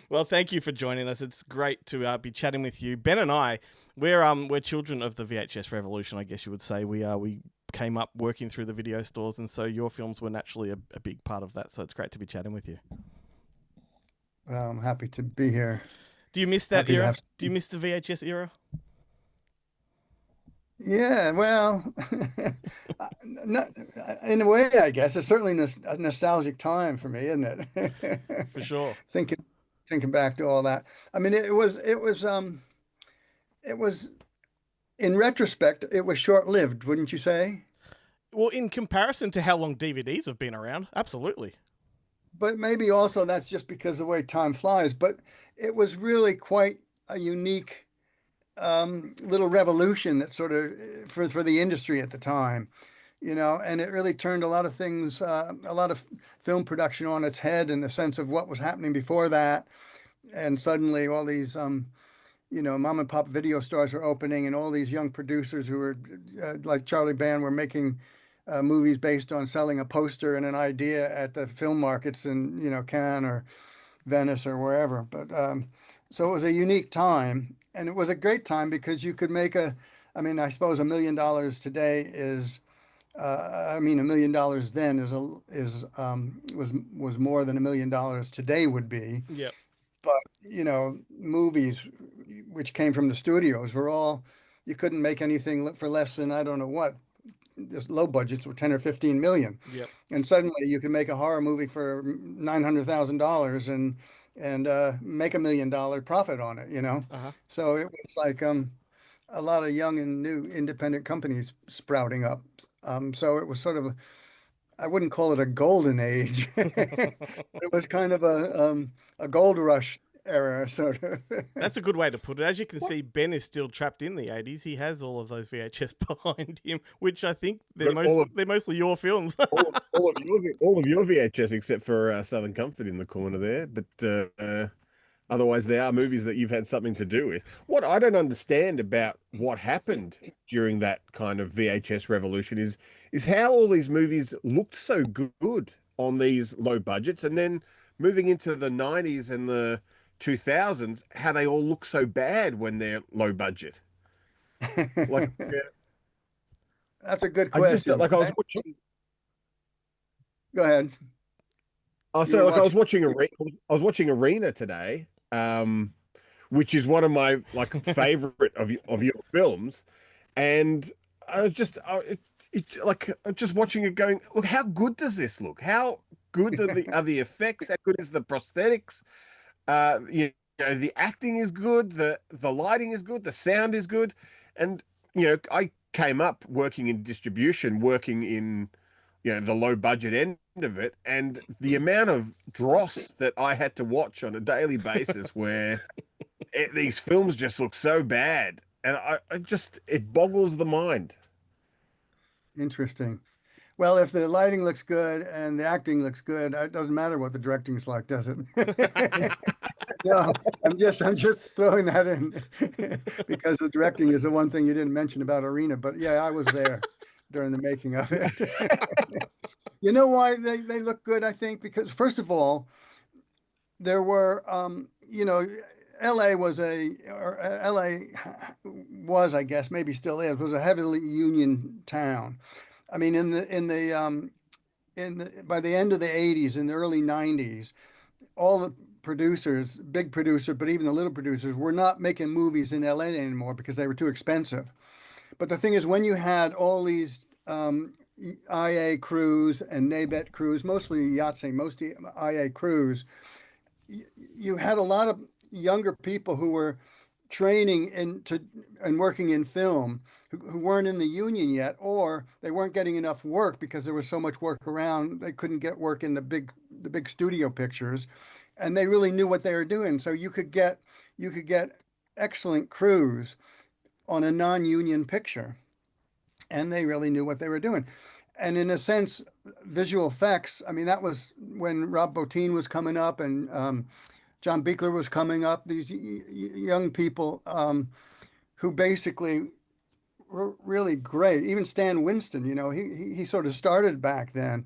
Well, thank you for joining us. It's great to be chatting with you. Ben and I, we're children of the VHS revolution, I guess you would say. We came up working through the video stores, and so your films were naturally a big part of that. So it's great to be chatting with you. Well, I'm happy to be here. Do you miss that Happy to era? have. Do you miss the VHS era? Yeah, well, not, in a way, I guess it's certainly a nostalgic time for me, isn't it? For sure. Thinking, thinking back to all that. I mean, it was in retrospect, it was short-lived, wouldn't you say? Well, in comparison to how long DVDs have been around, absolutely. But maybe also that's just because of the way time flies. But it was really quite a unique little revolution that sort of for the industry at the time, and it really turned a lot of things, a lot of film production on its head in the sense of what was happening before that. And suddenly all these, mom and pop video stores were opening, and all these young producers who were like Charlie Band were making movies based on selling a poster and an idea at the film markets in, Cannes or Venice or wherever. But so it was a unique time, and it was a great time because you could make I mean, I suppose $1 million today is, I mean, $1 million then was more than $1 million today would be. Yep. But movies which came from the studios were all, you couldn't make anything for less than I don't know what. This low budgets were 10 or 15 million. Yep. And suddenly you can make a horror movie for $900,000 and make $1 million profit on it. Uh huh. So it was like a lot of young and new independent companies sprouting up. So it was sort of I wouldn't call it a golden age. It was kind of a gold rush era, sort of. That's a good way to put it. As you can see, Ben is still trapped in the 80s. He has all of those VHS behind him, which I think Got all of they're mostly your films. all of your VHS except for Southern Comfort in the corner there. But otherwise, they are movies that you've had something to do with. What I don't understand about what happened during that kind of VHS revolution is how all these movies looked so good on these low budgets, and then moving into the 90s and the 2000s, how they all look so bad when they're low budget. Like That's a good I just question. like I was watching. Go ahead. Oh, You were so like I watching. was watching I was watching Arena today, which is one of my like favorite of your films, and I was just like just watching it, going, look, how good does this look? How good are the effects? How good is the prosthetics? The acting is good, the lighting is good, the sound is good, and I came up working in distribution, working in the low budget end of it, and the amount of dross that I had to watch on a daily basis where these films just look so bad, and I just it boggles the mind. Interesting. Well, if the lighting looks good and the acting looks good, it doesn't matter what the directing's like, does it? No, I'm just throwing that in because the directing is the one thing you didn't mention about Arena. But yeah, I was there during the making of it. You know why they look good, I think? Because first of all, there were LA was or LA was, I guess, maybe still is, was a heavily union town. I mean, by the end of the 80s, in the early 90s, all the producers, big producers, but even the little producers, were not making movies in LA anymore because they were too expensive. But the thing is, when you had all these IA crews and NABET crews, mostly Yahtzee, mostly IA crews, you had a lot of younger people who were training into and working in film who weren't in the union yet, or they weren't getting enough work because there was so much work around. They couldn't get work in the big studio pictures, and they really knew what they were doing. So you could get excellent crews on a non-union picture, and they really knew what they were doing. And in a sense, visual effects, I mean, that was when Rob Bottin was coming up and John Beekler was coming up, these young people who basically were really great. Even Stan Winston, he sort of started back then.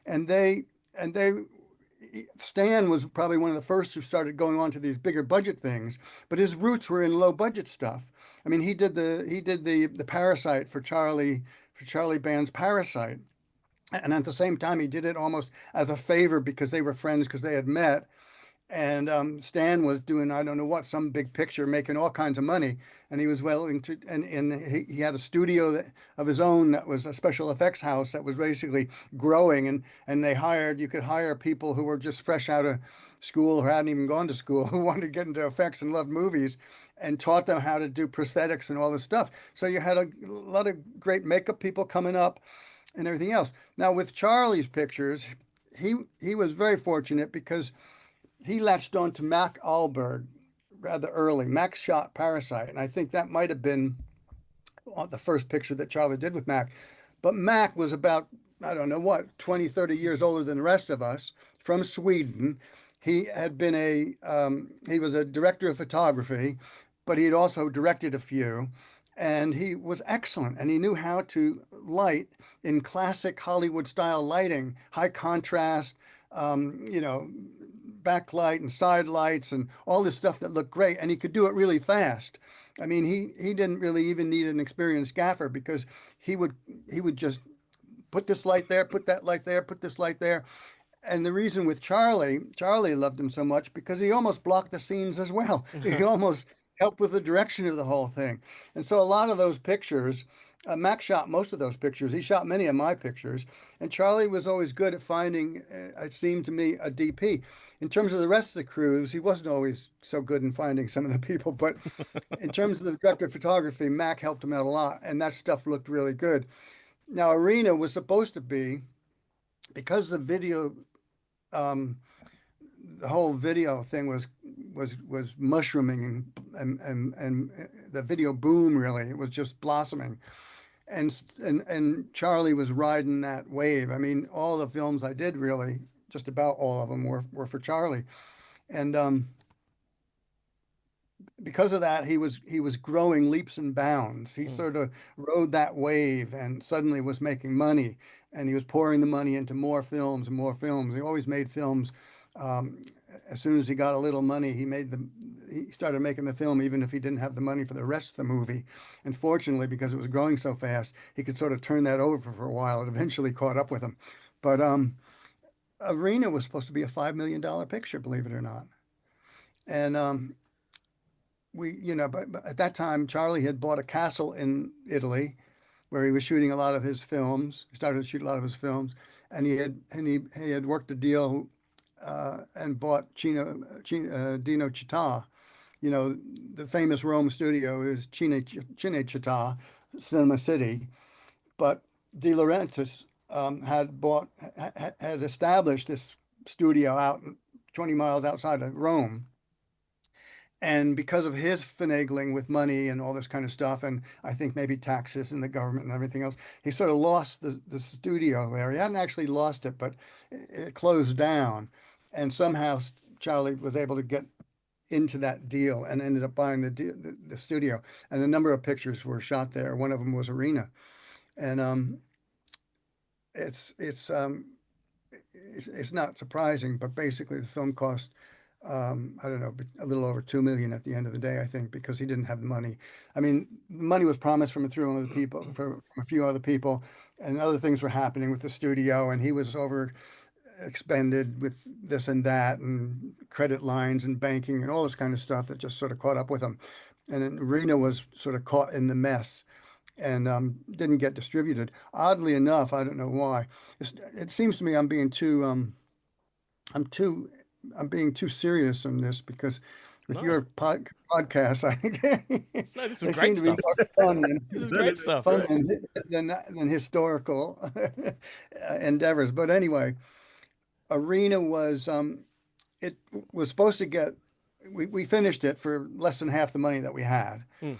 And they Stan was probably one of the first who started going on to these bigger budget things, but his roots were in low budget stuff. I mean, he did the Parasite for Charlie Band's Parasite, and at the same time he did it almost as a favor because they were friends because they had met. And Stan was doing, I don't know what, some big picture, making all kinds of money. And he was willing to, and he had a studio of his own that was a special effects house that was basically growing. And you could hire people who were just fresh out of school or hadn't even gone to school who wanted to get into effects and loved movies and taught them how to do prosthetics and all this stuff. So you had a lot of great makeup people coming up and everything else. Now, with Charlie's pictures, he was very fortunate because he latched on to Mac Alberg rather early. Mac shot Parasite, and I think that might have been the first picture that Charlie did with Mac. But Mac was about, I don't know what, 20, 30 years older than the rest of us, from Sweden. He had been he was a director of photography, but he had also directed a few. And he was excellent, and he knew how to light in classic Hollywood style lighting, high contrast, you know, backlight and side lights and all this stuff that looked great. And he could do it really fast. I mean, he didn't really even need an experienced gaffer because he would just put this light there, put that light there, put this light there. And the reason with Charlie loved him so much because he almost blocked the scenes as well. He almost helped with the direction of the whole thing. And so a lot of those pictures, Max shot most of those pictures. He shot many of my pictures. And Charlie was always good at finding, it seemed to me, a DP. In terms of the rest of the crews, he wasn't always so good in finding some of the people. But in terms of the director of photography, Mac helped him out a lot. And that stuff looked really good. Now, Arena was supposed to be, because um, the whole video thing was mushrooming and the video boom really it was just blossoming and Charlie was riding that wave. I mean, all the films I did really, just about all of them were for Charlie, and because of that he was growing leaps and bounds. He Mm. sort of rode that wave and suddenly was making money, and he was pouring the money into more films and more films. He always made films. um, as soon as he got a little money, he started making the film even if he didn't have the money for the rest of the movie. And fortunately, because it was growing so fast, he could sort of turn that over for a while. It eventually caught up with him. But Arena was supposed to be a $5 million picture, believe it or not. And but at that time, Charlie had bought a castle in Italy where he was shooting a lot of his films. He started to shoot a lot of his films, and he had worked a deal and bought Dino Città. You know, the famous Rome studio is Cinecittà, Cinema City. But De Laurentiis had established this studio out 20 miles outside of Rome. And because of his finagling with money and all this kind of stuff, and I think maybe taxes and the government and everything else, he sort of lost the studio there. He hadn't actually lost it, but it closed down. And somehow Charlie was able to get into that deal and ended up buying the studio. And a number of pictures were shot there. One of them was Arena. And it's it's um, it's not surprising, but basically the film cost, I don't know, a little over 2 million at the end of the day, I think, because he didn't have the money. I mean, the money was promised from a few other people, from a few other people, and other things were happening with the studio, and he was over expended with this and that, and credit lines and banking and all this kind of stuff that just sort of caught up with him. And then Reno was sort of caught in the mess and didn't get distributed. Oddly enough, I don't know why. It seems to me I'm too I'm being too serious on this because with No, your podcast, I think no, this is they seem great to be stuff. more fun This is No, no, great that's stuff. great. than historical endeavors. But anyway, Arena was it was supposed to get we finished it for less than half the money that we had. Mm.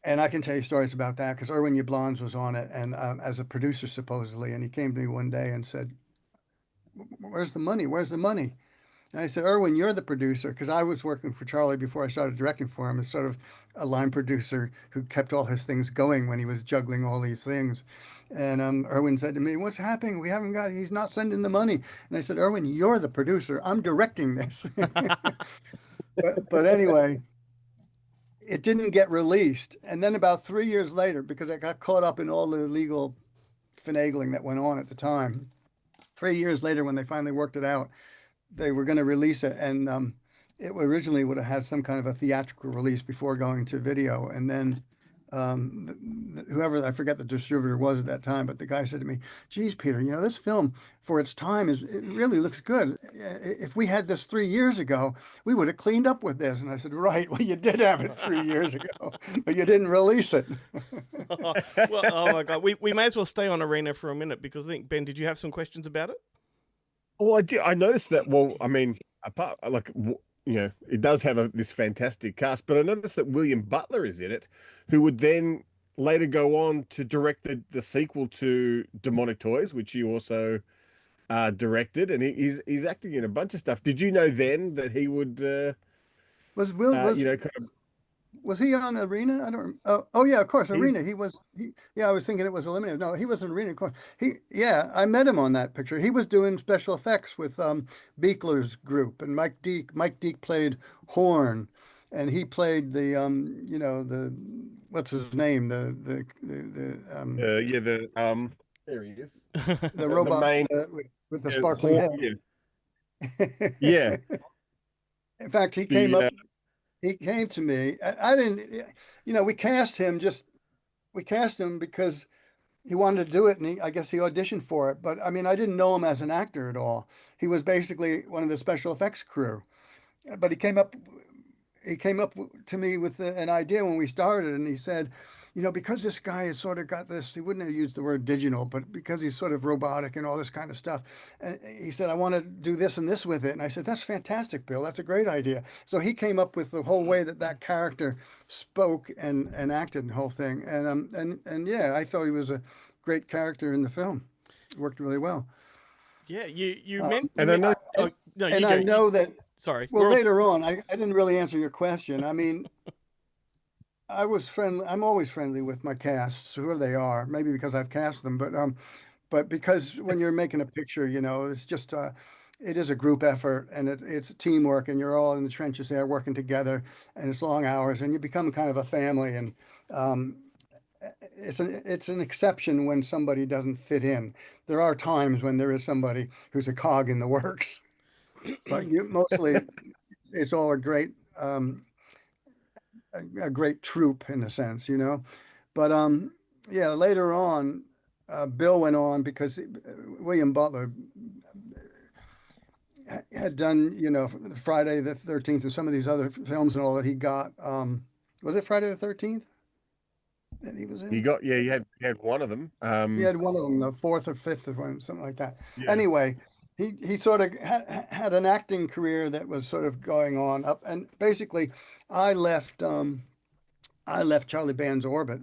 And I can tell you stories about that because Erwin Yablans was on it and as a producer supposedly, and he came to me one day and said, "Where's the money? Where's the money?" And I said, Irwin, you're the producer, because I was working for Charlie before I started directing for him as sort of a line producer who kept all his things going when he was juggling all these things. And Irwin said to me, "What's happening? We haven't got, he's not sending the money." And I said, "Irwin, you're the producer. I'm directing this." But anyway, it didn't get released. And then about 3 years later, because I got caught up in all the legal finagling that went on at the time, 3 years later, when they finally worked it out, they were going to release it, and it originally would have had some kind of a theatrical release before going to video. And then whoever, I forget the distributor was at that time, but the guy said to me, "Geez, Peter, you know, this film for its time it really looks good. If we had this 3 years ago, we would have cleaned up with this." And I said, "Right, well, you did have it 3 years ago, but you didn't release it." Well, oh my God, we may as well stay on Arena for a minute, because I think, Ben, did you have some questions about it? Well, I did. I noticed that. Well, I mean, apart like you know, it does have this fantastic cast, but I noticed that William Butler is in it, who would then later go on to direct the sequel to Demonic Toys, which he also directed, and he's acting in a bunch of stuff. Did you know then that he would, Was Will you know, kind of, Was he on Arena? I don't. Oh yeah, of course, Arena. He was. Yeah, I was thinking it was Eliminator. No, he was in Arena. Of course. Yeah, I met him on that picture. He was doing special effects with Beekler's group, and Mike Deek. Mike Deek played Horn, and he played the you know, the, what's his name? yeah, there he is, The the robot main, with the sparkling head. yeah, yeah, In fact, he came the up. He came to me. I didn't. You know, we cast him because he wanted to do it, and I guess he auditioned for it. But I mean, I didn't know him as an actor at all. He was basically one of the special effects crew. But he came up to me with an idea when we started, and he said, "You know, because this guy has sort of got this, he wouldn't have used the word digital, but because he's sort of robotic and all this kind of stuff." And he said, "I want to do this and this with it." And I said, "That's fantastic, Bill. That's a great idea." So he came up with the whole way that that character spoke and acted the whole thing. And yeah, I thought he was a great character in the film. It worked really well. Yeah, you Um, meant. and I know, Oh no, you and go. I know that, Sorry. well, later on, I didn't really answer your question. I mean, I was friendly. I'm always friendly with my casts, whoever they are. Maybe because I've cast them, but because when you're making a picture, you know, it's just it is a group effort, and it's teamwork, and you're all in the trenches there working together, and it's long hours, and you become kind of a family. And um, it's an exception when somebody doesn't fit in. There are times when there is somebody who's a cog in the works, but mostly it's all um, a great troupe in a sense, you know. But yeah, later on, Bill went on because William Butler had done, you know, Friday the 13th and some of these other films and all that he got. Was it Friday the 13th that he was he in? got, yeah, he had one of them. He had one of them, the fourth or fifth of one, something like that. Yeah, Anyway, he sort of had an acting career that was sort of going on up, and basically, I left I left Charlie Band's orbit,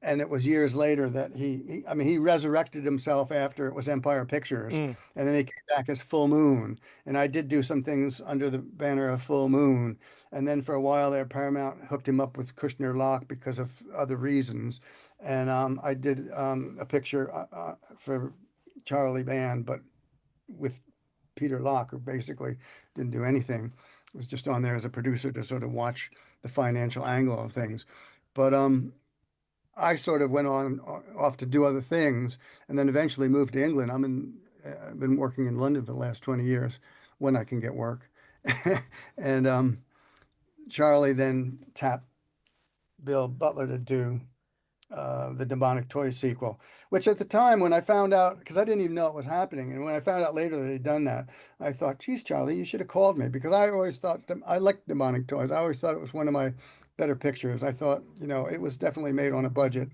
and it was years later that I mean, he resurrected himself after it was Empire Pictures, Mm. and then he came back as Full Moon, and I did do some things under the banner of Full Moon, and then for a while there, Paramount hooked him up with Kushner Locke because of other reasons, and I did a picture for Charlie Band, but with Peter Locke, who basically didn't do anything, was just on there as a producer to sort of watch the financial angle of things, but I sort of went on off to do other things, and then eventually moved to England. I've been working in London for the last 20 years when I can get work. And Charlie then tapped Bill Butler to do the Demonic Toys sequel, which at the time when I found out, because I didn't even know it was happening, and when I found out later that he'd done that, I thought, "Geez, Charlie, you should have called me," because I always thought I liked Demonic Toys. I always thought it was one of my better pictures. I thought, you know, it was definitely made on a budget,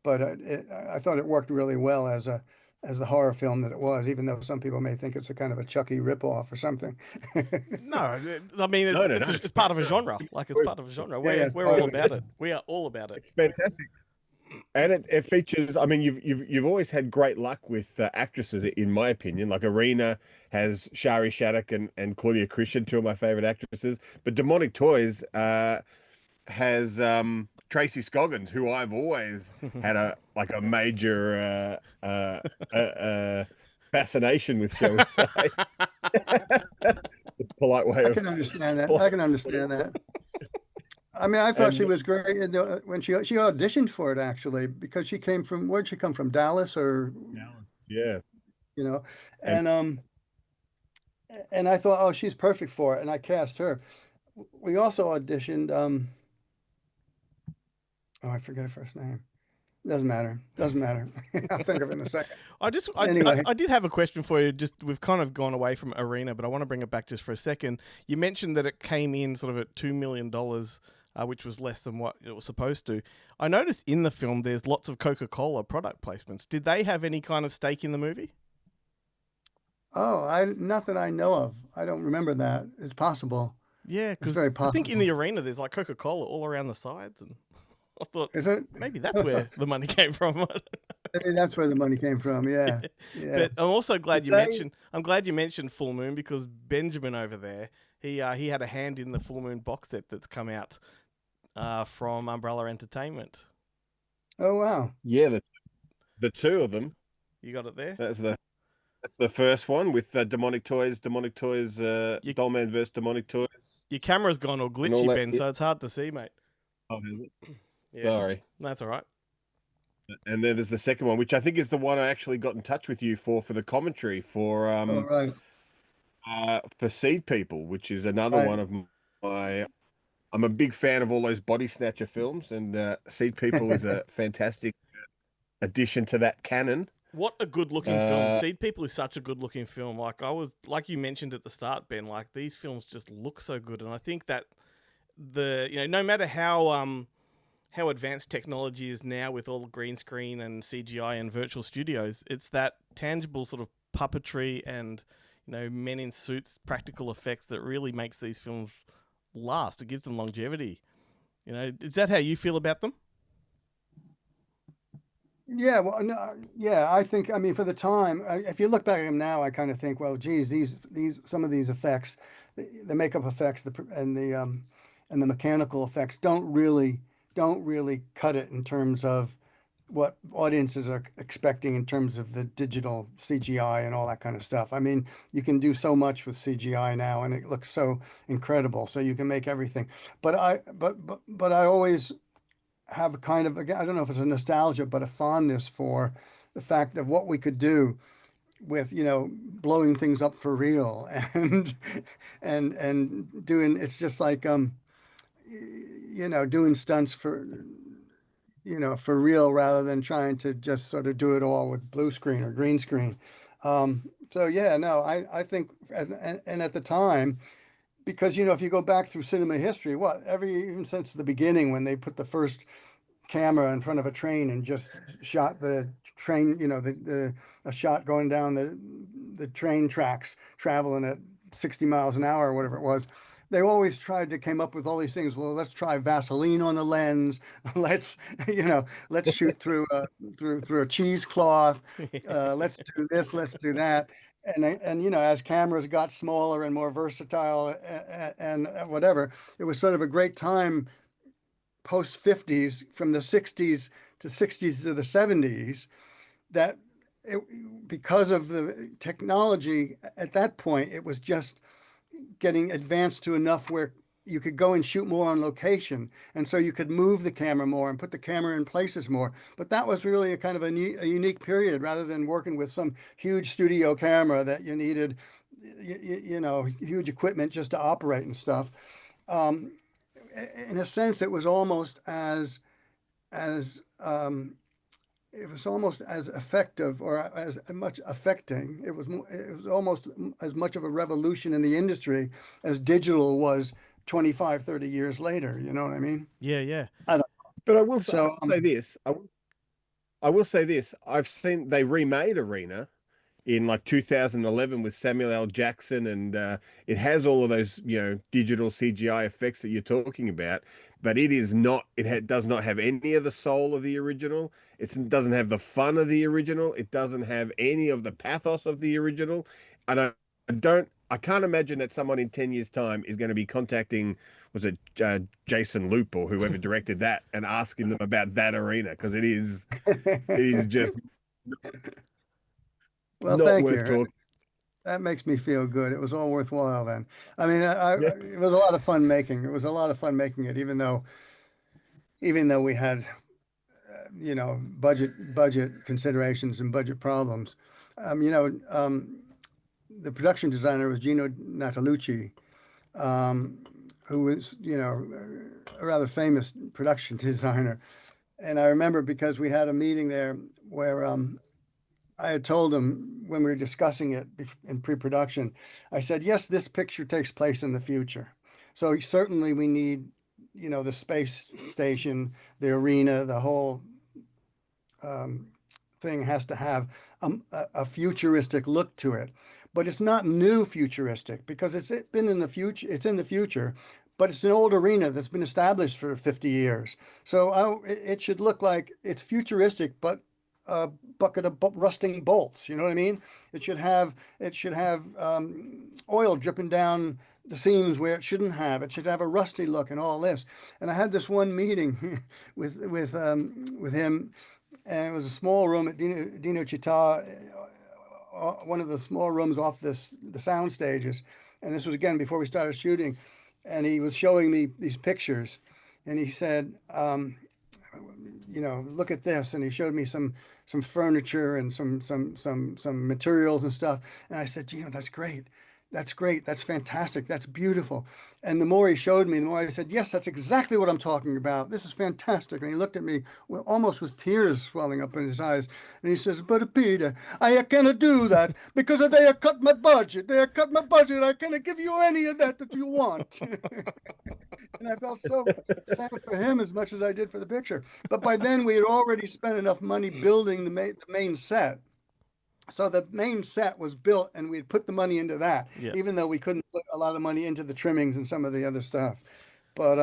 but I thought it worked really well as the horror film that it was, even though some people may think it's a kind of a Chucky ripoff or something. No, I mean no, it's part of a genre. Like, it's part of a genre. Yeah, yeah, We're part all of it. about it. We are all about it. it's fantastic. And it features. I mean, you've always had great luck with actresses, in my opinion. Like Arena has Shari Shattuck and Claudia Christian, two of my favorite actresses. But Demonic Toys has Tracy Scoggins, who I've always had a major fascination with, shall we say? The polite way I of can understand that. I polite can way understand of- that. I mean, I thought she and was great when she auditioned for it actually because she came from where'd she come from? Dallas or Dallas, yeah, you know, and and I thought, oh, she's perfect for it, and I cast her. We also auditioned. Oh, I forget her first name. Doesn't matter. Doesn't matter. I'll think of it in a second. Anyway, I did have a question for you. Just we've kind of gone away from Arena, but I want to bring it back just for a second. You mentioned that it came in sort of at $2 million, which was less than what it was supposed to. I noticed in the film there's lots of Coca-Cola product placements. Did they have any kind of stake in the movie? oh, I not that I know of. I don't remember that. It's possible. Yeah, It's because very I think in the possible. arena there's like Coca-Cola all around the sides, and I thought Is it? maybe that's where the money came from. Maybe that's where the money came from. Yeah. Yeah. But I'm also Did glad you they? mentioned. I'm glad you mentioned Full Moon because Benjamin over there, he had a hand in the Full Moon box set that's come out from Umbrella Entertainment. Oh, wow. yeah, the two of them. You got it there. That's the first one with Demonic Toys, Your Dollman versus Demonic Toys, your camera's gone all and all glitchy, that. Ben, Yeah. so it's hard to see, mate. Oh, is it? Yeah, Sorry. that's all right. And then there's the second one, which I think is the one I actually got in touch with you for the commentary Oh, right. for Seed People, which is another Right. one of my. I'm a big fan of all those body snatcher films, and Seed People is a fantastic addition to that canon. What a good looking film. Uh, Seed People is such a good looking film. Like you mentioned at the start, Ben, like these films just look so good. And I think that no matter how advanced technology is now with all the green screen and CGI and virtual studios, it's that tangible sort of puppetry and, men in suits, practical effects that really makes these films last. It gives them longevity. Is that how you feel about them? Yeah, well, no, yeah, I think, I mean, for the time, if you look back at them now, I kind of think, well, geez, some of these effects, the makeup effects, and the mechanical effects don't really cut it in terms of what audiences are expecting in terms of the digital CGI and all that kind of stuff. I mean, you can do so much with CGI now, and it looks so incredible. So you can make everything. But I always have a kind of, again, I don't know if it's a nostalgia, but a fondness for the fact of what we could do with, blowing things up for real and and doing it's just like doing stunts for real rather than trying to just sort of do it all with blue screen or green screen. So yeah, no, I think and at the time because if you go back through cinema history, even since the beginning when they put the first camera in front of a train and just shot the train, a shot going down the train tracks, traveling at 60 miles an hour or whatever it was. They always tried to came up with all these things. Well, let's try Vaseline on the lens. Let's, let's shoot through a cheesecloth. Let's do this. Let's do that. And as cameras got smaller and more versatile and whatever, it was sort of a great time post 50s from the 60s to the 70s that because of the technology at that point it was just getting advanced to enough where you could go and shoot more on location and so you could move the camera more and put the camera in places more, but that was really a kind of a unique period rather than working with some huge studio camera that you needed huge equipment just to operate and stuff. um, in a sense, as it was almost as effective or as much affecting. It was almost as much of a revolution in the industry as digital was 25, 30 years later. You know what I mean? Yeah, yeah. I don't. but I So will say this. I will say this. I've seen they remade Arena in like 2011 with Samuel L. Jackson, and it has all of those, digital CGI effects that you're talking about. But it is not. Does not have any of the soul of the original. It doesn't have the fun of the original. It doesn't have any of the pathos of the original. And I can't imagine that someone in 10 years' time is going to be contacting, was it Jason Loop or whoever directed that, and asking them about that arena, because it is just Well, not thank worth you. talking. That makes me feel good. It was all worthwhile then. I mean, Yeah. it was a lot of fun making. It was a lot of fun making it, even though we had, budget considerations and budget problems. Um, you know, um, the production designer was Gino Natalucci, um, who was, a rather famous production designer. And I remember because we had a meeting there where I had told him when we were discussing it in pre-production, I said, yes, this picture takes place in the future. So certainly we need, the space station, the arena, the whole um, thing has to have a futuristic look to it. But it's not new futuristic because it's been in the future. It's in the future, but it's an old arena that's been established for 50 years. So it should look like it's futuristic, but a bucket of rusting bolts. You know what I mean? It should have oil dripping down the seams where it shouldn't have. It should have a rusty look and all this. And I had this one meeting with him, and it was a small room at Dino Città, one of the small rooms off the sound stages. And this was again before we started shooting. And he was showing me these pictures, and he said, look at this. And he showed me some furniture and some materials and stuff. And I said, that's great. That's great. That's fantastic. That's beautiful. And the more he showed me, the more I said, yes, that's exactly what I'm talking about. This is fantastic. And he looked at me almost with tears swelling up in his eyes. And he says, but Peter, I cannot do that because they have cut my budget. They have cut my budget. I cannot give you any of that you want. And I felt so sad for him as much as I did for the picture. But by then we had already spent enough money building the main set. So the main set was built and we'd put the money into that, Yeah, even though we couldn't put a lot of money into the trimmings and some of the other stuff. But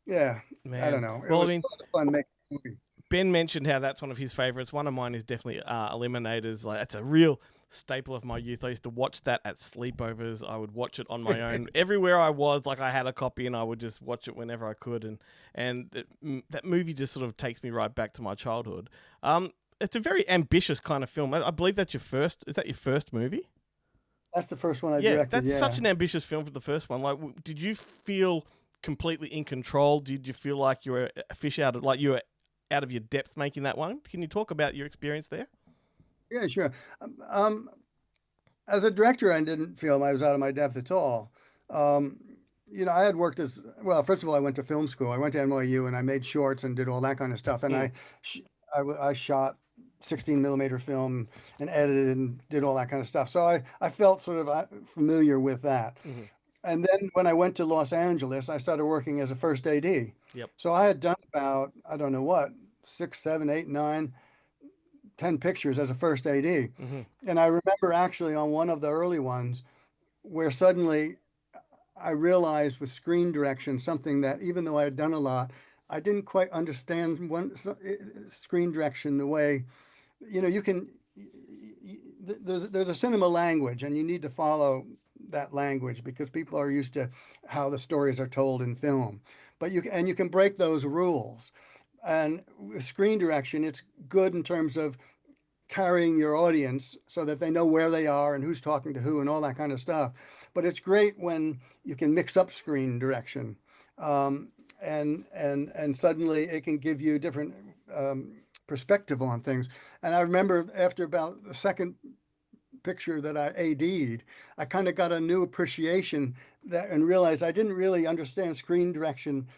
yeah, I don't man. know. It Well, I was mean, a lot of fun making the movie. Ben mentioned how that's one of his favorites. One of mine is definitely Eliminators. Like, that's a real staple of my youth. I used to watch that at sleepovers. I would watch it on my own everywhere I was. Like, I had a copy and I would just watch it whenever I could. That movie just sort of takes me right back to my childhood. It's a very ambitious kind of film. I believe that's your first. Is that your first movie? That's the first one I Yeah, directed. that's Yeah. such an ambitious film for the first one. Like, did you feel completely in control? Did you feel like you were a fish out of, like you were out of your depth making that one? Can you talk about your experience there? Yeah, sure. Um, as a director, I didn't feel I was out of my depth at all. Um, I had worked as well. First of all, I went to film school. I went to NYU and I made shorts and did all that kind of stuff. And Mm, I shot 16 millimeter film and edited and did all that kind of stuff. So I felt sort of familiar with that. hmm. And then when I went to Los Angeles, I started working as a first AD. Yep. So I had done about, I don't know what, 6, 7, 8, 9, 10 pictures as a first AD. Hmm. And I remember actually on one of the early ones where suddenly I realized with screen direction something that even though I had done a lot, I didn't quite understand screen direction the way, you can, there's a cinema language and you need to follow that language because people are used to how the stories are told in film. But you can break those rules. And with screen direction, it's good in terms of carrying your audience so that they know where they are and who's talking to who and all that kind of stuff. But it's great when you can mix up screen direction, um, and suddenly it can give you different perspective on things. And I remember after about the second picture that I AD'd, I kind of got a new appreciation that and realized I didn't really understand screen direction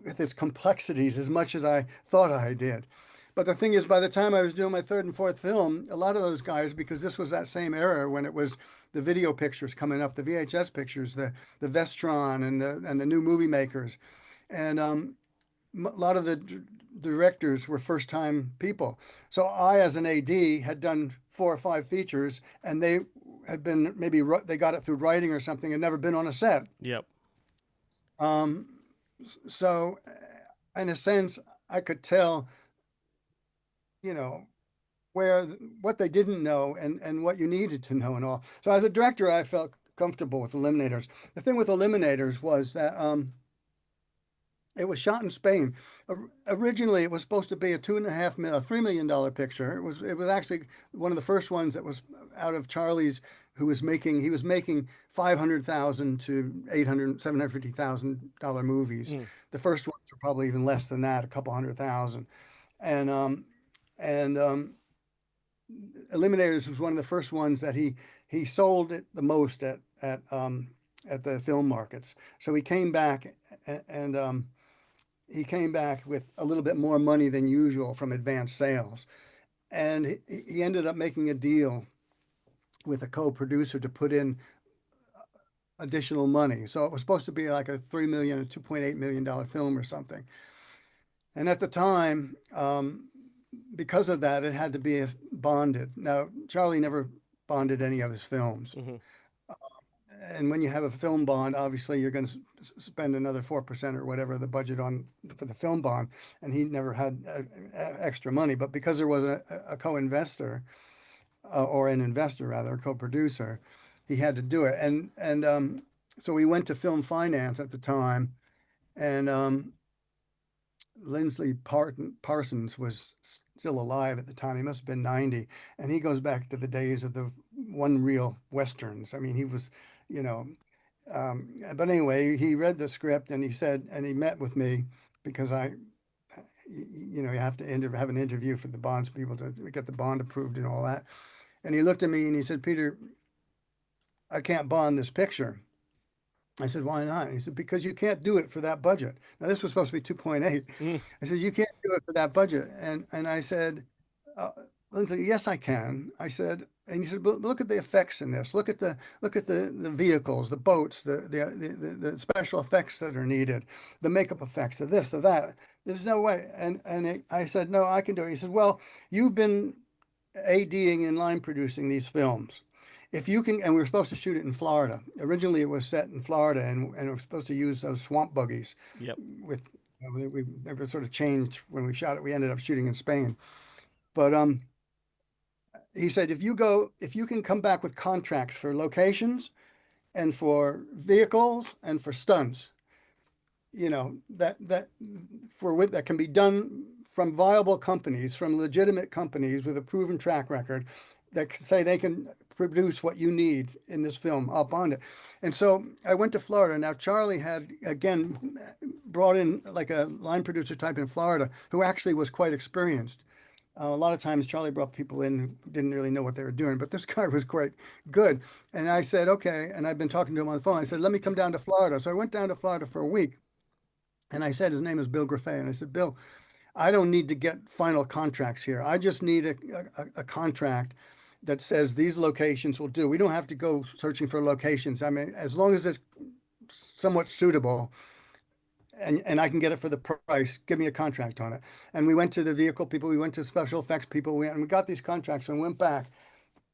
with its complexities as much as I thought I did. But the thing is, by the time I was doing my third and fourth film, a lot of those guys, because this was that same era when it was the video pictures coming up, the VHS pictures, the Vestron and the new movie makers, and a lot of the directors were first time people. So I, as an AD, had done 4 or 5 features, and they had been maybe they got it through writing or something, and never been on a set. Yep. Um, so, in a sense, I could tell, you know, where what they didn't know and what you needed to know and all. So as a director, I felt comfortable with Eliminators. The thing with Eliminators was that it was shot in Spain. Originally, it was supposed to be a $2.5 million, $3 million picture. It was actually one of the first ones that was out of Charlie's, who was making, he was making 500,000 to 800, $750,000 movies. Mm. The first ones were probably even less than that, a couple 100,000. And and Eliminators was one of the first ones that he sold it the most at the film markets. So he came back and he came back with a little bit more money than usual from advanced sales. And he ended up making a deal with a co-producer to put in additional money. So it was supposed to be like a $3 million, a $2.8 million film or something. And at the time, because of that, it had to be bonded. Now, Charlie never bonded any of his films. Hmm. And when you have a film bond, obviously you're going to spend another 4% or whatever the budget on for the film bond. And he never had extra money. But because there was a co-investor, or an investor rather, a co-producer, he had to do it. And so we went to Film Finance at the time, and Lindsley Parsons was still alive at the time. He must have been 90. And he goes back to the days of the one reel Westerns. I mean, he was, you know, but anyway, he read the script and he said, and he met with me because you have to have an interview for the bonds people to get the bond approved and all that. And he looked at me and he said, Peter, I can't bond this picture. I said, why not? He said, because you can't do it for that budget. Now, this was supposed to be 2.8. Mm. I said, you can't do it for that budget. And I said, Lindsay, yes, I can. I said, and he said, but look at the effects in this. Look at the vehicles, the boats, the special effects that are needed, the makeup effects, the this, the that. There's no way. And I said, no, I can do it. He said, well, you've been ADing and line producing these films. If you can, and we were supposed to shoot it in Florida. Originally, it was set in Florida, and we were supposed to use those swamp buggies. Yep. With they were sort of changed when we shot it. We ended up shooting in Spain, but he said if you can come back with contracts for locations and for vehicles and for stunts, that that can be done from viable companies, from legitimate companies with a proven track record that say they can produce what you need in this film. I'll bond it. And so I went to Florida. Now Charlie had again brought in like a line producer type in Florida who actually was quite experienced. A lot of times Charlie brought people in who didn't really know what they were doing, but this guy was quite good. And I said, okay. And I've been talking to him on the phone. I said, let me come down to Florida. So I went down to Florida for a week. And I said, his name is Bill Griffey. And I said, Bill, I don't need to get final contracts here. I just need a contract that says these locations will do. We don't have to go searching for locations. I mean, as long as it's somewhat suitable and I can get it for the price, give me a contract on it. And we went to the vehicle people, we went to special effects people, and we got these contracts and went back.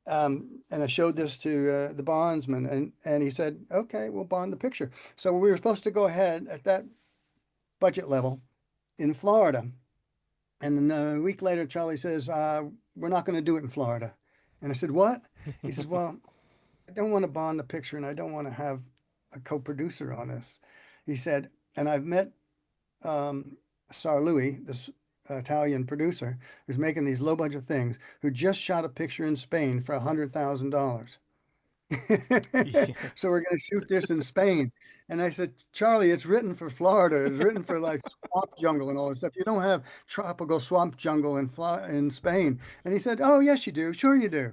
And I showed this to the bondsman, and he said, okay, we'll bond the picture. So we were supposed to go ahead at that budget level in Florida. And then a week later, Charlie says, we're not going to do it in Florida. And I said, what? He says, well, I don't want to bond the picture and I don't want to have a co-producer on this. He said, and I've met Sar Louis, this Italian producer who's making these low budget things, who just shot a picture in Spain for $100,000. Yeah. So we're going to shoot this in Spain. And I said, Charlie, it's written for Florida. It's written for like swamp jungle and all this stuff. You don't have tropical swamp jungle in Spain. And he said, oh, yes, you do. Sure, you do.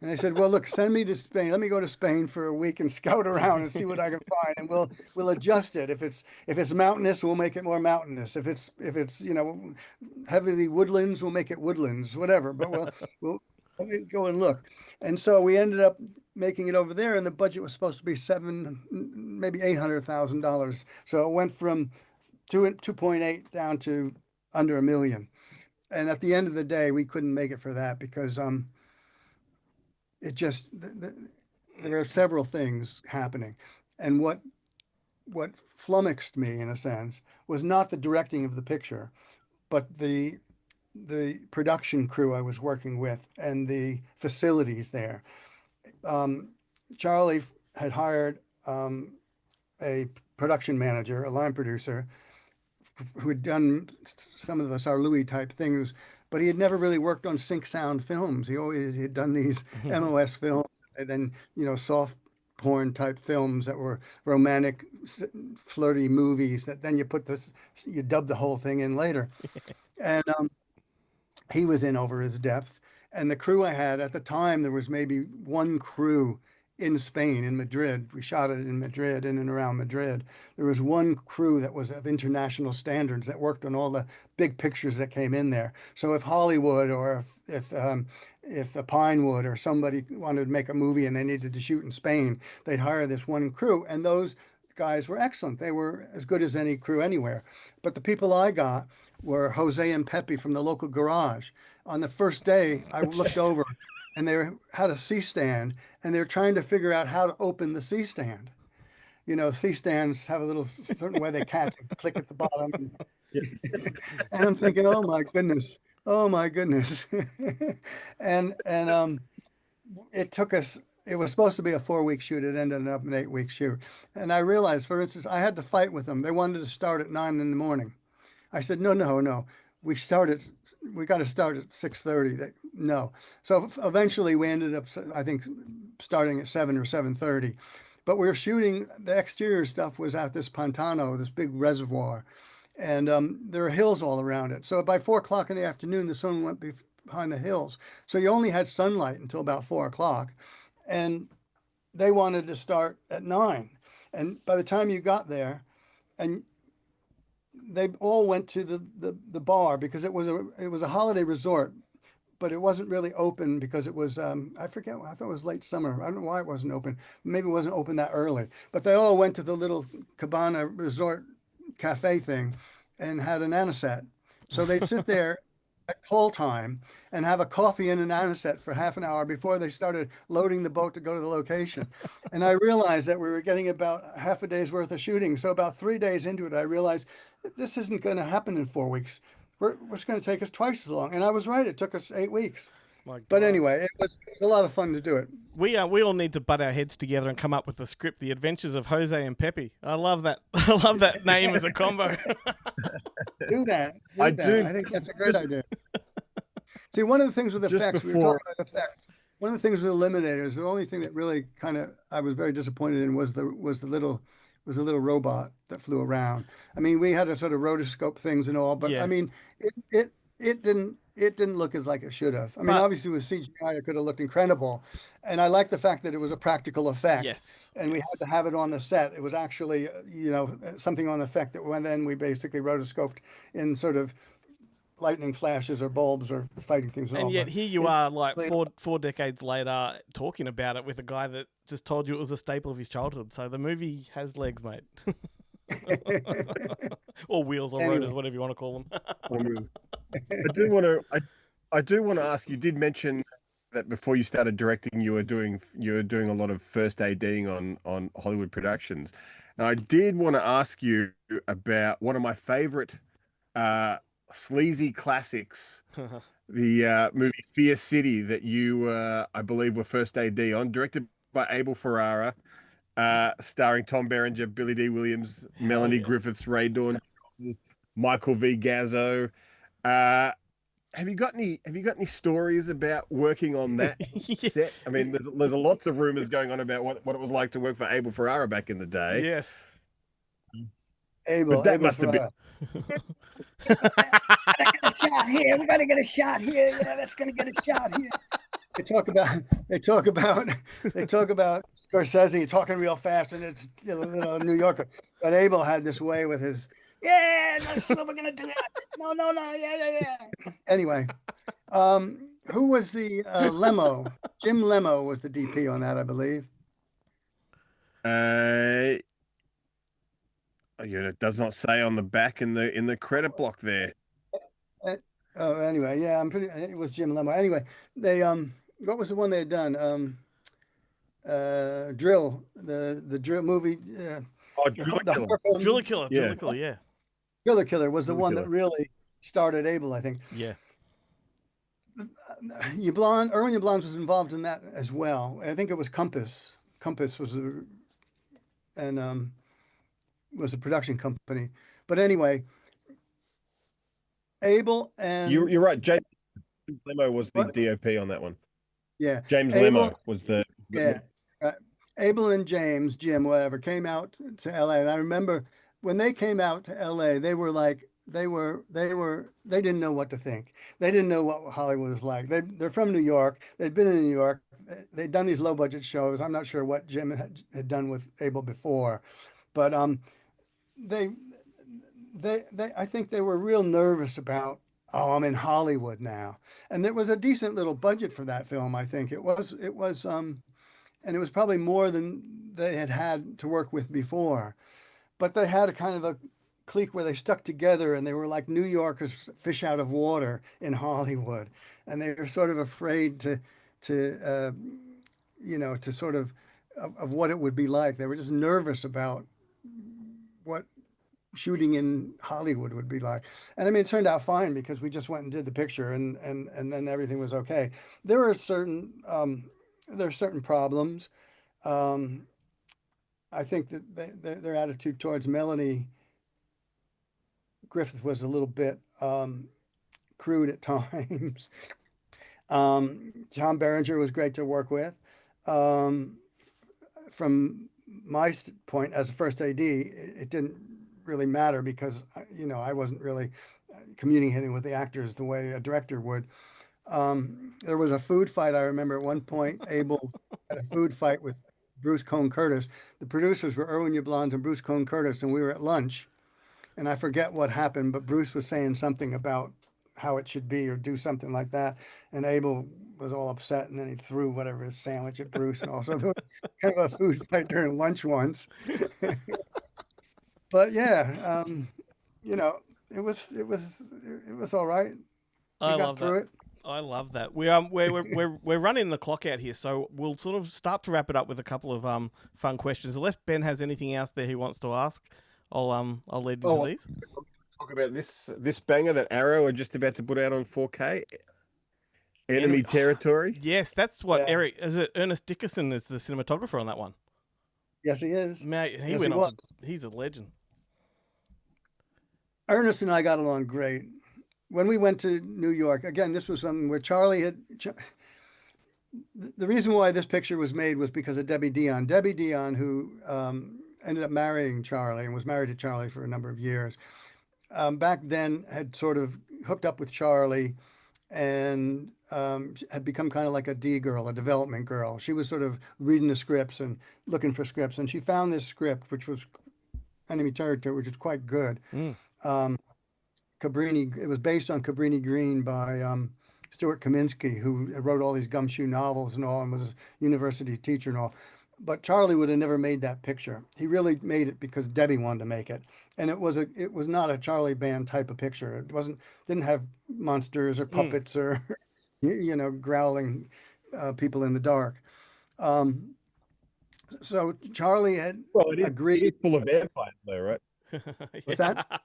And I said, well, look, send me to Spain. Let me go to Spain for a week and scout around and see what I can find. And we'll adjust it. If it's mountainous, we'll make it more mountainous. If it's heavily woodlands, we'll make it woodlands, whatever. But we'll let me go and look. And so we ended up making it over there, and the budget was supposed to be maybe $800,000. So it went from 2.8 down to under $1 million. And at the end of the day, we couldn't make it for that because it just there are several things happening. And what flummoxed me in a sense was not the directing of the picture, but the production crew I was working with and the facilities there. Charlie had hired a production manager, a line producer, who had done some of the Sir Louis type things, but he had never really worked on sync sound films. He had done these MOS films, and then soft porn type films that were romantic, flirty movies that then you dub the whole thing in later. And he was in over his depth. And the crew I had at the time, there was maybe one crew in Spain, in Madrid. We shot it in Madrid, in and around Madrid. There was one crew that was of international standards that worked on all the big pictures that came in there. So if Hollywood or if Pinewood or somebody wanted to make a movie and they needed to shoot in Spain, they'd hire this one crew. And those guys were excellent. They were as good as any crew anywhere. But the people I got were Jose and Pepe from the local garage. On the first day, I looked over and they had a C-stand and they're trying to figure out how to open the C-stand. C-stands have a little certain way they catch and click at the bottom. And I'm thinking, oh my goodness. and it took us, it was supposed to be a 4-week shoot. It ended up an 8-week shoot. And I realized, for instance, I had to fight with them. They wanted to start at 9 in the morning. I said, no. We got to start at 6:30. No. So eventually we ended up, I think, starting at 7 or 7:30. But we were shooting, the exterior stuff was at this pantano, this big reservoir. And there are hills all around it. So by 4 o'clock in the afternoon, the sun went behind the hills. So you only had sunlight until about 4 o'clock. And they wanted to start at 9. And by the time you got there, and they all went to the bar because it was a holiday resort, but it wasn't really open because it was I forget, I thought it was late summer. I don't know why it wasn't open. Maybe it wasn't open that early. But they all went to the little cabana resort cafe thing and had an anisette. So they'd sit there at call time and have a coffee and an anisette for half an hour before they started loading the boat to go to the location. And I realized that we were getting about half a day's worth of shooting. So about 3 days into it, I realized this isn't going to happen in 4 weeks. It's going to take us twice as long. And I was right. It took us 8 weeks. My But God. anyway, it was a lot of fun to do it. We all need to butt our heads together and come up with a script, The Adventures of Jose and Pepe. I love that. I love that name as a combo. Do that. I do. I think that's a great idea. See, one of the things with effects, we were talking about effects. One of the things with Eliminators, the only thing that really kind of I was very disappointed in was the little robot that flew around. I mean, we had a sort of rotoscope things and all, but Yeah. I mean, it didn't look as like it should have. I mean, But- obviously with CGI, it could have looked incredible, and I like the fact that it was a practical effect. Yes. And we had to have it on the set. It was actually, something on the effect that then we basically rotoscoped in sort of lightning flashes or bulbs or fighting things. And all, yet but here you it- are, like four decades later, talking about it with a guy that just told you it was a staple of his childhood. So the movie has legs, mate. Or wheels or Anyway. rotors, whatever you want to call them. I do want to ask. You did mention that before you started directing, you were doing a lot of first ADing on Hollywood productions, and I did want to ask you about one of my favorite sleazy classics, the movie Fear City, that you I believe were first AD on, directed by Abel Ferrara, starring Tom Berenger, Billy D. Williams, Melanie yeah. Griffiths, Ray Dawn, Michael V. Gazzo. Have you got any stories about working on that set? I mean, there's lots of rumors going on about what it was like to work for Abel Ferrara back in the day. Yes. Abel, But that Abel must have been. Ferrara. Gotta get a shot here. We gotta get a shot here. Yeah, that's gonna get a shot here. They talk about Scorsese talking real fast, and it's New Yorker. But Abel had this way with his that's what we're gonna do. No, yeah. Anyway, who was the Lemo? Jim Lemo was the DP on that, I believe. It does not say on the back in the credit block there. Uh, oh, anyway, yeah, I'm pretty. It was Jim Lemo. Anyway, they what was the one they had done? Drill, the drill movie, Oh, Driller the Killer. horror film. Yeah, Driller Killer, yeah, Driller Killer was the Driller one that Killer. really started Abel, I think. yeah. Erwin Yablans was involved in that as well. I think it was Compass. Compass and was a production company. But anyway, Abel and You're right. James Lemo was the what? DOP on that one. Yeah, James Abel. Lemo was the. Yeah, right. Abel and James, Jim, whatever, came out to LA, and I remember when they came out to LA, they were like they didn't know what to think. They didn't know what Hollywood was like. They're from New York. They'd been in New York. They'd done these low budget shows. I'm not sure what Jim had done with Abel before, but they they I think they were real nervous about, oh, I'm in Hollywood now. And there was a decent little budget for that film, I think. It was and it was probably more than they had had to work with before. But they had a kind of a clique where they stuck together and they were like New Yorkers fish out of water in Hollywood. And they were sort of afraid to to sort of what it would be like. They were just nervous about what shooting in Hollywood would be like. And I mean, it turned out fine because we just went and did the picture, and then everything was okay. There were there are certain problems. Um, I think that their attitude towards Melanie Griffith was a little bit crude at times. Tom Berenger was great to work with. Um, from my point as a first AD, it didn't really matter because I wasn't really communicating with the actors the way a director would. There was a food fight. I remember at one point, Abel had a food fight with Bruce Cohn Curtis. The producers were Erwin Yablans and Bruce Cohn Curtis, and we were at lunch. And I forget what happened, but Bruce was saying something about how it should be or do something like that. And Abel was all upset, and then he threw whatever his sandwich at Bruce. And also there was kind of a food fight during lunch once. But yeah, you know, it was all right. I We got love that. through it. I love that. We're running the clock out here, so we'll sort of start to wrap it up with a couple of fun questions. Unless Ben has anything else there he wants to ask, I'll lead into Oh, these. talk about this banger that Arrow are just about to put out on 4K. Enemy Territory. Yes, that's what Yeah. Eric. Is it Ernest Dickerson is the cinematographer on that one? Yes, he is. Mate, he Yes, went he on was. to. He's a legend. Ernest and I got along great. When we went to New York, again, this was something where Charlie had. The reason why this picture was made was because of Debbie Dion. Debbie Dion, who ended up marrying Charlie and was married to Charlie for a number of years, back then had sort of hooked up with Charlie and had become kind of like a D girl, a development girl. She was sort of reading the scripts and looking for scripts, and she found this script, which was Enemy Territory, which is quite good. Mm. Cabrini, it was based on Cabrini Green by Stuart Kaminsky, who wrote all these gumshoe novels and all, and was a university teacher and all. But Charlie would have never made that picture. He really made it because Debbie wanted to make it, and it was not a Charlie Band type of picture. It didn't have monsters or Mm. puppets or growling people in the dark. Um, so Charlie had Well, it is agreed. full of vampires, though, right? What's that? Yeah.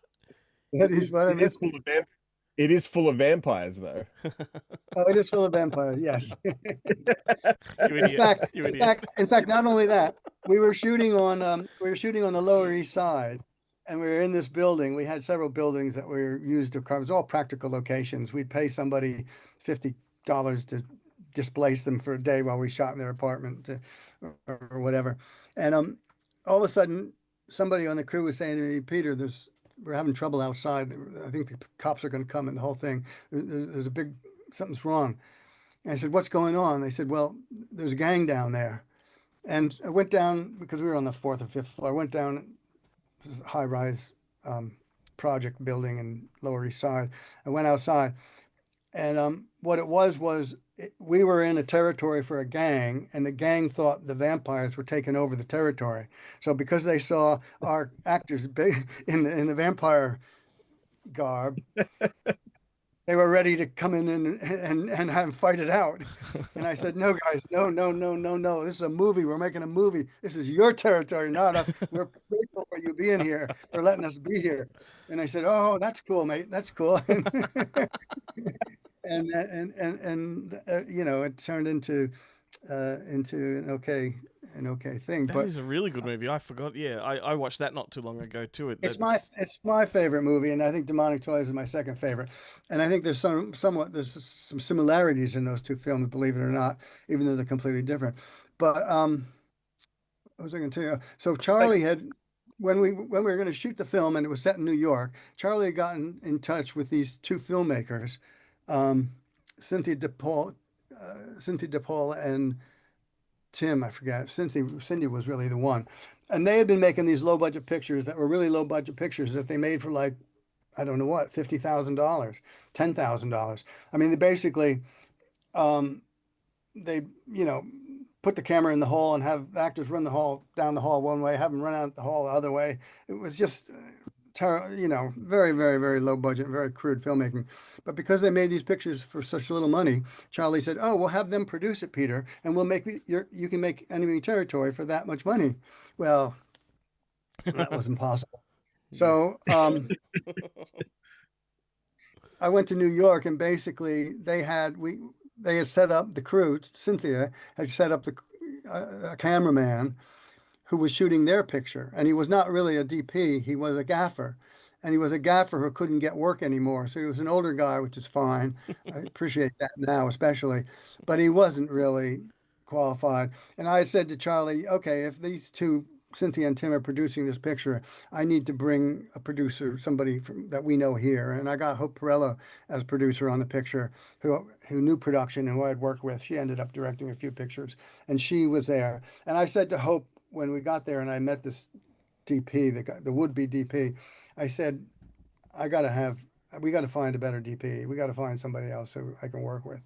That is what I It is missed. full of it is full of vampires, though. Oh, it is full of vampires. Yes. You In idiot. fact, You idiot. not only that, we were shooting on the Lower East Side, and we were in this building. We had several buildings that were used to cover. It was all practical locations. We'd pay somebody $50 to displace them for a day while we shot in their apartment or whatever. And all of a sudden, somebody on the crew was saying to me, Peter, we're having trouble outside. I think the cops are going to come and the whole thing. There's a big something's wrong. And I said, what's going on? They said, well, there's a gang down there. And I went down because we were on the fourth or fifth floor. I went down a high rise project building in Lower East Side. I went outside And what it was we were in a territory for a gang, and the gang thought the vampires were taking over the territory. So because they saw our actors in the vampire garb, they were ready to come in and have fight it out. And I said, no, guys, no, no, no, no, no. This is a movie. We're making a movie. This is your territory, not us. We're grateful for you being here, for letting us be here. And I said, oh, that's cool, mate. That's cool. You know, it turned into an okay thing. That But is a really good movie. I forgot. Yeah, I watched that not too long ago too. it's my favorite movie, and I think Demonic Toys is my second favorite. And I think there's some similarities in those two films, believe it or not, even though they're completely different. But what was I going to tell you? So Charlie had when we were going to shoot the film, and it was set in New York. Charlie had gotten in touch with these two filmmakers, um, Cynthia DePaul, Cynthia DePaul and Tim, I forgot. Cindy was really the one. And they had been making these low budget pictures that were really low budget pictures that they made for like, I don't know what, $50,000, $10,000. I mean, they basically, um, they, you know, put the camera in the hall and have actors run the hall down the hall one way, have them run out the hall the other way. It was just you know, very, very, very low budget, very crude filmmaking. But because they made these pictures for such little money, Charlie said, "Oh, we'll have them produce it, Peter, and we'll make you can make Enemy Territory for that much money." Well, that was impossible. Yeah. So I went to New York, and basically they had set up the crew. Cynthia had set up a cameraman who was shooting their picture. And he was not really a DP, he was a gaffer. And he was a gaffer who couldn't get work anymore. So he was an older guy, which is fine. I appreciate that now, especially. But he wasn't really qualified. And I said to Charlie, okay, if these two, Cynthia and Tim, are producing this picture, I need to bring a producer, somebody that we know here. And I got Hope Perello as producer on the picture, who knew production and who I'd worked with. She ended up directing a few pictures, and she was there. And I said to Hope, when we got there and I met this DP, the would-be DP, I said, we got to find a better DP. We got to find somebody else who I can work with.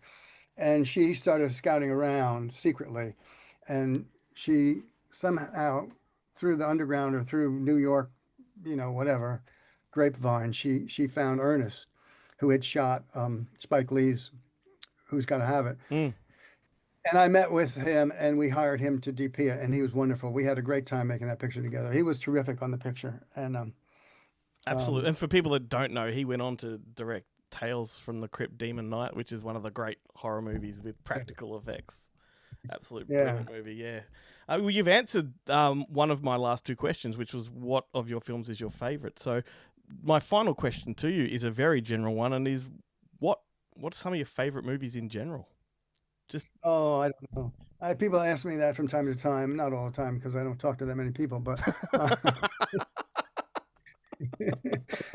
And she started scouting around secretly. And she somehow, through the underground or through New York, you know, whatever, grapevine, she found Ernest, who had shot Spike Lee's Who's Gotta Have It. Mm, And I met with him and we hired him to DP it, and he was wonderful. We had a great time making that picture together. He was terrific on the picture. And absolutely. um, And for people that don't know, he went on to direct Tales from the Crypt Demon Knight, which is one of the great horror movies with practical effects. Absolute yeah. brilliant movie, yeah. Well, you've answered one of my last two questions, which was what of your films is your favorite. So my final question to you is a very general one, and is what are some of your favorite movies in general? Just Oh, I don't know. People ask me that from time to time, not all the time because I don't talk to that many people, but uh,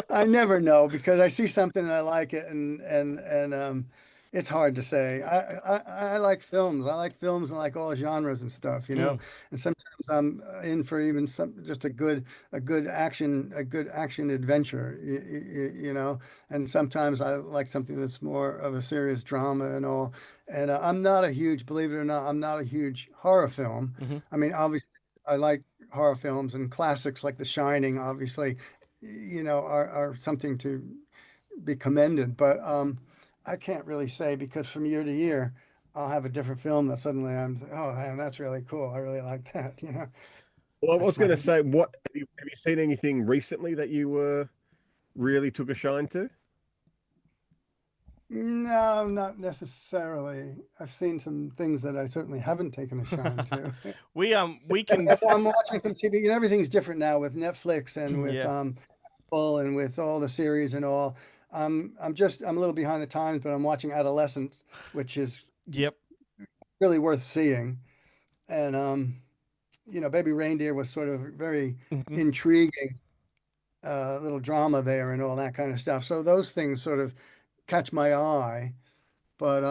I never know because I see something and I like it, and it's hard to say. I like films. I like films and like all genres and stuff, you know. mm, And sometimes I'm in for even just a good action adventure, you know. And sometimes I like something that's more of a serious drama and all. And I'm not a huge, believe it or not, I'm not a huge horror film. hmm I mean, obviously, I like horror films and classics like The Shining, obviously, you know, are something to be commended. But I can't really say because from year to year, I'll have a different film that suddenly oh man, that's really cool. I really like that. You know, Well, I was that's going my to say, what have you seen anything recently that you really took a shine to? no, not necessarily. I've seen some things that I certainly haven't taken a shine to. we can That's why I'm watching some TV. You know, everything's different now with Netflix and with yeah. Apple and with all the series and all. I'm a little behind the times, but I'm watching Adolescence, which is Yep. really worth seeing. And you know, Baby Reindeer was sort of very hmm intriguing, little drama there and all that kind of stuff. So those things sort of catch my eye. But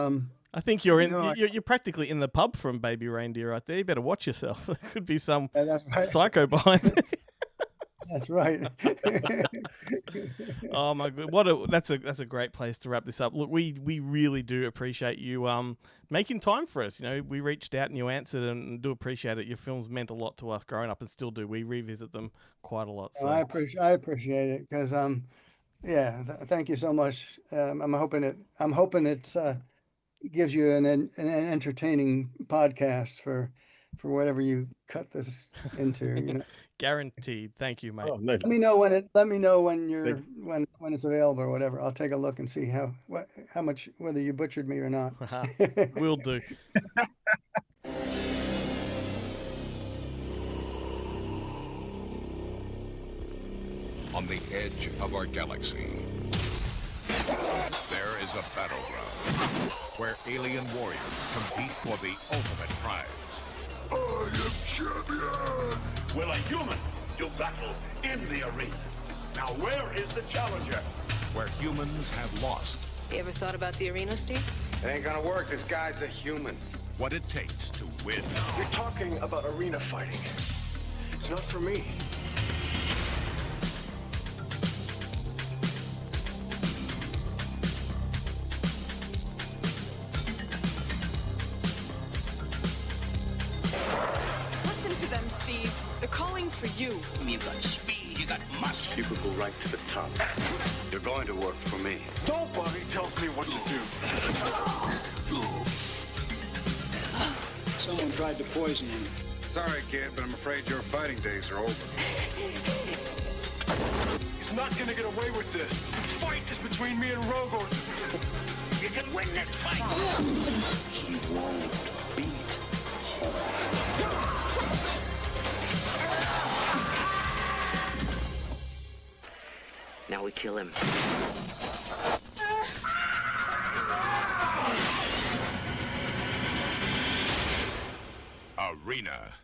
I think no, you're practically in the pub from Baby Reindeer right there. You better watch yourself. There could be some that's right. psycho behind it. That's right. Oh my god, that's a great place to wrap this up. Look, we really do appreciate you making time for us. You know, we reached out and you answered, and do appreciate it. Your films meant a lot to us growing up, and still do. We revisit them quite a lot. So I appreciate it because thank you so much. I'm hoping it's gives you an entertaining podcast for whatever you cut this into. You know, guaranteed. Thank you, mate. Oh, no. let me know when you're when it's available or whatever. I'll take a look and see how much, whether you butchered me or not. Will do. On the edge of our galaxy, there is a battleground where alien warriors compete for the ultimate prize. I am champion! Will a human do battle in the arena? Now where is the challenger? Where humans have lost. You ever thought about the arena, Steve? It ain't gonna work. This guy's a human. What it takes to win. You're talking about arena fighting. It's not for me. Listen to them, Steve. They're calling for you. You got speed, you got muscle. You could go right to the top. You're going to work for me. Nobody tells me what to do. Someone tried to poison him. Sorry, kid, but I'm afraid your fighting days are over. He's not gonna get away with this. The fight is between me and Rogor. You can win this fight. He won't beat. Now we kill him. Arena.